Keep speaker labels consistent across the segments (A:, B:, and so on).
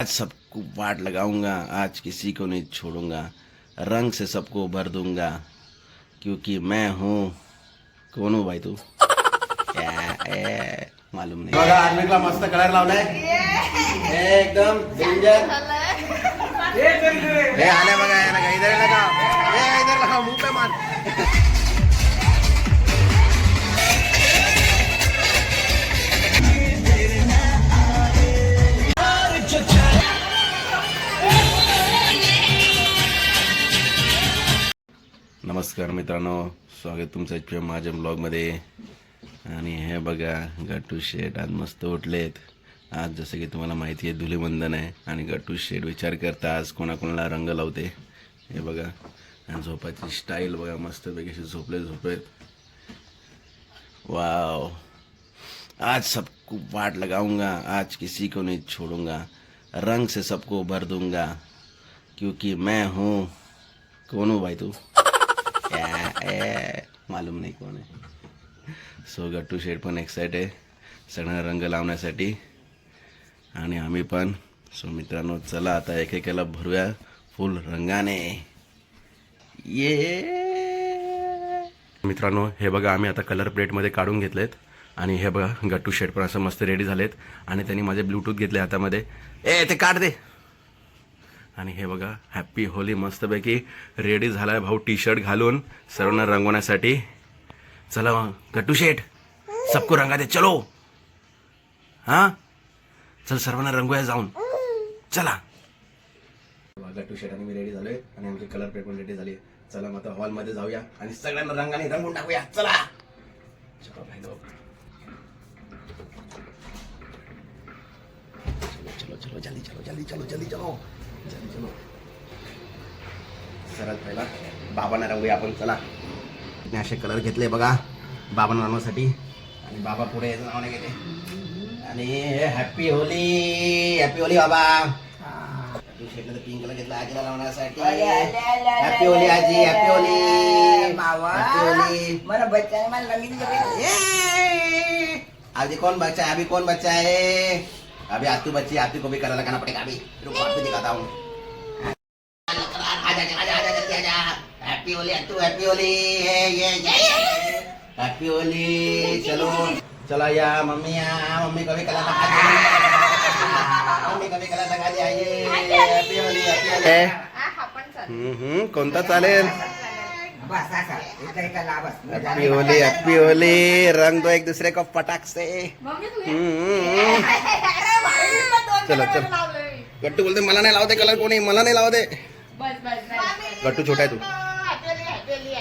A: आज सबको वाट लगाऊंगा, आज किसी को नहीं छोड़ूंगा, रंग से सबको भर दूंगा, क्योंकि मैं हूँ। कौन हूँ भाई तू? मालूम नाही. बघा आर्मीला मस्त कलर लावलाय एकदम डेंजर. हे आले बघा, याला इधर लगा, इधर लगा, मुंह पे मार. नमस्कार मित्रांनो, स्वागत तुमचं इथे माझ्या ब्लॉगमध्ये. आणि हे बघा गट्टू शेठ आज मस्त उठलेत. आज जसं की तुम्हाला माहिती आहे धुलीवंदन आहे आणि गट्टू शेठ विचार करता आज कोणाकोणाला रंग लावते. हे बघा आणि झोपाची स्टाईल बघा, मस्तपैकी अशी झोपलेत. वाव. आज सबको वाट लगाऊंगा, आज किसी को नहीं छोड़ूंगा, रंग से सबको भर दूंगा, क्योंकि मैं हूँ. कौन हूँ भाई तू? मालूम नाही कोण आहे. सो गट्टू शेठ पण एक्साइट आहे सगळ्यांना रंग लावण्यासाठी आणि आम्ही पण. सो मित्रांनो चला आता एकेकाला भरूया फुल रंगाने. ये मित्रांनो हे बघा आम्ही आता कलर प्लेटमध्ये काढून घेतलेत आणि हे बघा गट्टू शेठ पण असं मस्त रेडी झालेत आणि त्यांनी माझे ब्लूटूथ घेतले हातामध्ये. ते काढ दे. आणि हे बघा हॅप्पी होली मस्तपैकी रेडी झालाय भाऊ टी शर्ट घालून सर्वांना रंगवण्यासाठी. चला गट्टू शेठ सबको रंगा दे चलो. हां चल सर्वांना रंगूया जाऊन चला. गट्टू शेठ आणि मी रेडी झालोय आणि आमची कलर प्लेट पण रेडी झाली. चला मग आता हॉलमध्ये जाऊया आणि सगळ्यांना रंगाने रंगून टाकूया. चला चलो भाई लोग, चलो चलो जल्दी चलो जल्दी चलो जल्दी चलो जल्दी चलो. सरळ पहिला बाबांना रंगूया आपण. चला असे कलर घेतले बघा बाबांना रंगवण्यासाठी आणि बाबा पुढे नावाने घेते आणि हॅप्पी होली हॅप्पी होली बाबा. शेटला तर पिंक कलर घेतला आजीला लावण्यासाठी. हॅप्पी होली आजी हॅप्पी होली हॅप्पी होली.
B: मेरा बच्चा है, मैं रंगीन
A: अभी कौन बच्चा है? अभी कौन बच्चा है? अभी आज तू बच्ची, आप को भी कलर लगाना पड़ेगा. अभी रुको आपको दिखाता हूँ. हैप्पी होली तू हैप्पी होली. ये हैप्पी होली. चलो चला या मम्मी को भी कलर लगा दे. मम्मी को भी कलर लगा दे. ये हैप्पी होली हैप्पी होली. कोणता चालेल? Happy Holy happy Holy. रंग दो एक दूसरे को पटाख से. चलो चल. गट्टू बोलते मला नाही लावते कलर, कोणी मला नाही लावते. गट्टू छोटा आहे तू. Happy Holi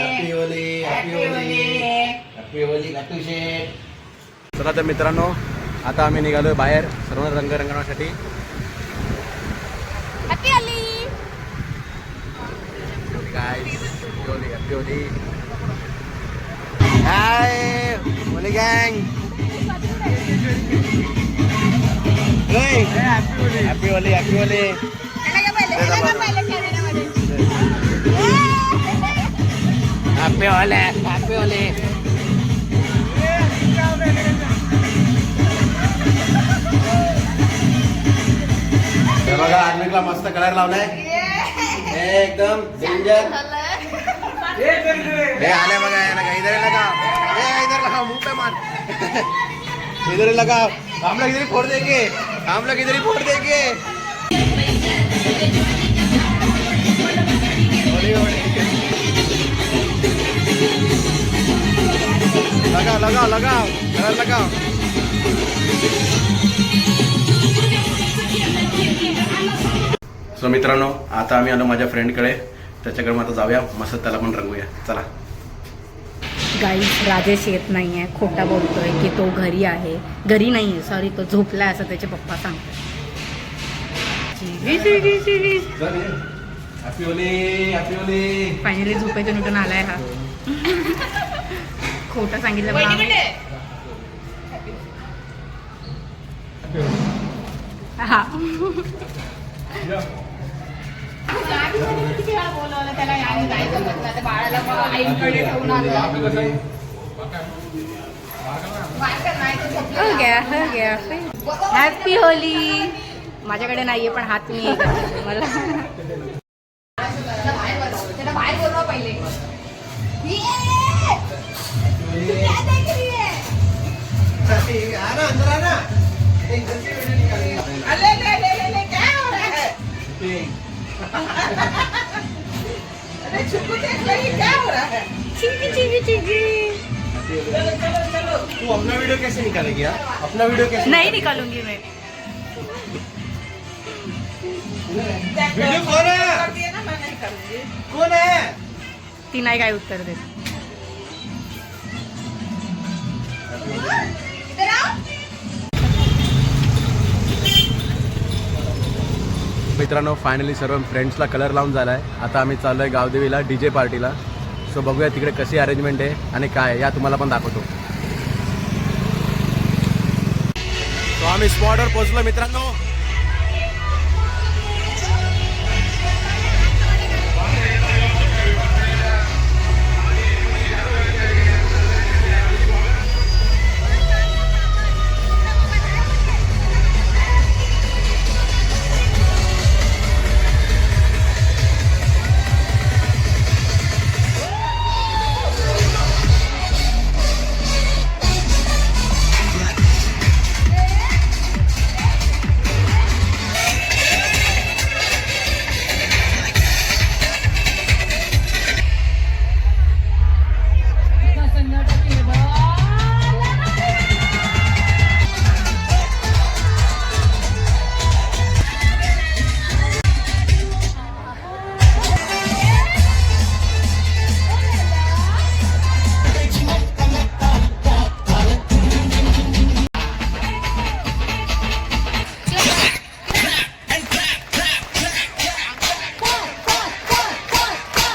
A: happy Holi happy Holi Gattu शेठ. चला तर मित्रांनो आता आम्ही निघालोय बाहेर सर्व रंग रंगवण्यासाठी.
C: Happy Holi
A: guys. Happy Holi happy Holi. Hi Holi गँग. Happy Holi happy Holi. Happy Holi happy Holi. बघा आर्मीला मस्त कलर लावलाय एकदम डेंजर. हे आले बघा, याला इधर लगा, इधर लगा, मुंह पे मार. इधर लगा. हम लोग इधर ही फोड़ देंगे, हम लोग इधर ही फोड़ देंगे. लगा लगा लगा कलर लगाओ. सो मित्रांनो आता आम्ही आलो माझ्या फ्रेंडकडे, त्याच्याकडे मग आता जाऊया मस्त त्याला पण रंगूया. चला.
C: गाईस राजेश येत नाही आहे, खोटा बोलतोय की तो घरी आहे. घरी नाही आहे सॉरी, तो झोपलाय असं त्याचे पप्पा सांगतात.
A: Happy Holi happy Holy.
C: Finally झोपेतून उठून आलाय हा. खोटा सांगितलं मला आम्ही. हा बाळाला आईकडे ठेवून आलं. हो गया हॅपी होली. माझ्याकडे नाहीये पण हात मी हे करते मला. बाहेर बोलवा पहिले.
B: तू अपना वीडियो कैसे निकालेगी यार? अपना वीडियो कैसे?
C: नहीं निकालूंगी मैं.
B: वीडियो कौन है? कौन है?
C: ती नाही काय उत्तर देत.
A: मित्रांनो फायनली सर्व फ्रेंड्सला कलर लावून झाला आहे. आता आम्ही चाललो आहे गावदेवीला DJ पार्टीला. सो बघूया तिकडे कशी अरेंजमेंट आहे आणि काय या तुम्हाला पण दाखवतो. सो आम्ही स्पॉटवर पोहोचलो मित्रांनो.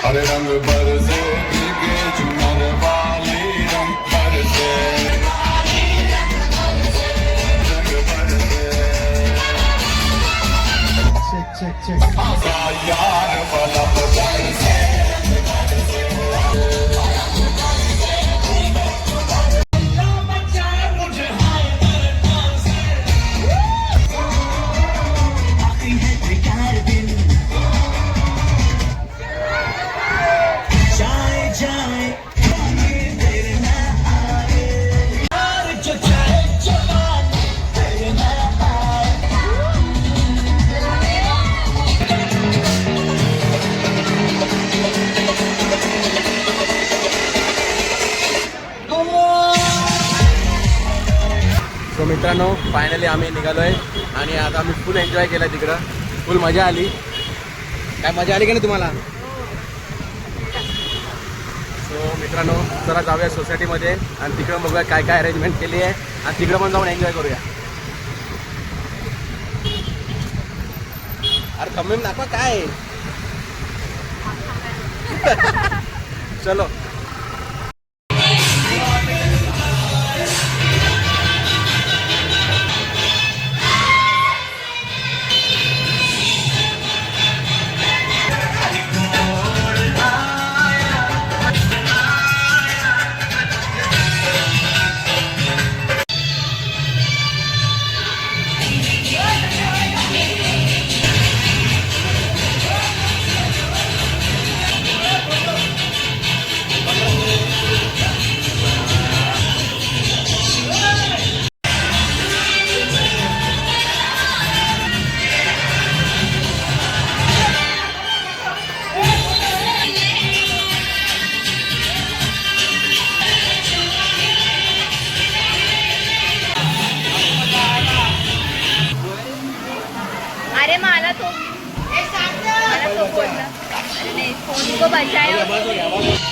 D: हरे रंग बरसे भीगे झूमर वाली रंग बरसे आजा यार बलब बरसे
A: सो मित्रांनो फायनली आम्ही निघालो आहे आणि आता आम्ही फुल एन्जॉय केला तिकडं. फुल मजा आली. काय मजा आली की नाही तुम्हाला? सो मित्रांनो जरा जाऊया सोसायटीमध्ये आणि तिकडं बघूया काय काय अरेंजमेंट केली आहे आणि तिकडं पण जाऊन एन्जॉय करूया. अरे कमी दाखवा काय. चलो
C: अरे मला तो बोलला. अरे नाही फोन को बचाया.